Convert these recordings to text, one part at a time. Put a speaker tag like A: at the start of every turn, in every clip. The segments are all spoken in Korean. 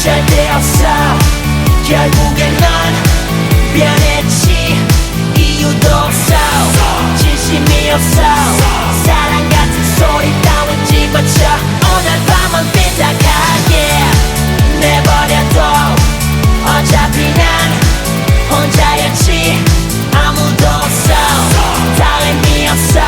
A: 절대 없어. 결국엔 넌 변했지. 이유도 없어. 진심이 없어. 사랑 같은 소리 따윈 집어쳐. 오늘 밤은 삐딱하게 내버려둬. 어차피 난 혼자였지. 아무도 없어. 다 의미 없어.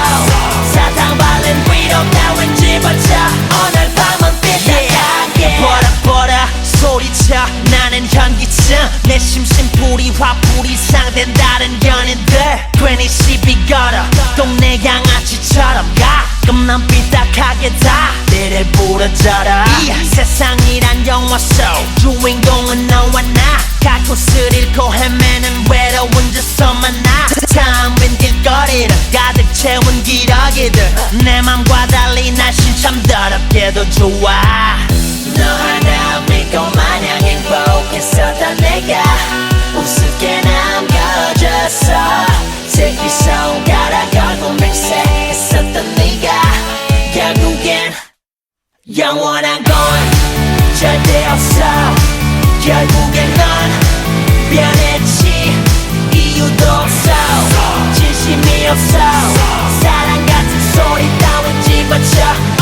A: 사탕 발린 위로 따윈 집어쳐. 오늘 밤은 삐딱하게 버라 소리쳐. 나는 현기증. 내 심심풀이 화풀이 상된 다른 연인들 괜히 시비 걸어. 동네 양아치처럼 가끔 난 삐딱하게 다 때를 부러져라. 이 세상이란 영화 속 주인공은 너와 나. 가곳을 잃고 헤매는 외로운 저서 만나. 텅 빈 길거리를 가득 채운 기러기들. 내 맘과 달리 날씬 참 더럽게도 좋아. 너 하나 믿고 마냥 행복했었던 내가 우습게 남겨졌어. 새끼 손가락 걸고 맹세했었던 네가 결국엔 영원한 건 절대 없어. 결국엔 넌 변했지. 이유도 없어. 진심이 없어. 사랑 같은 소리 따윈 집어쳐.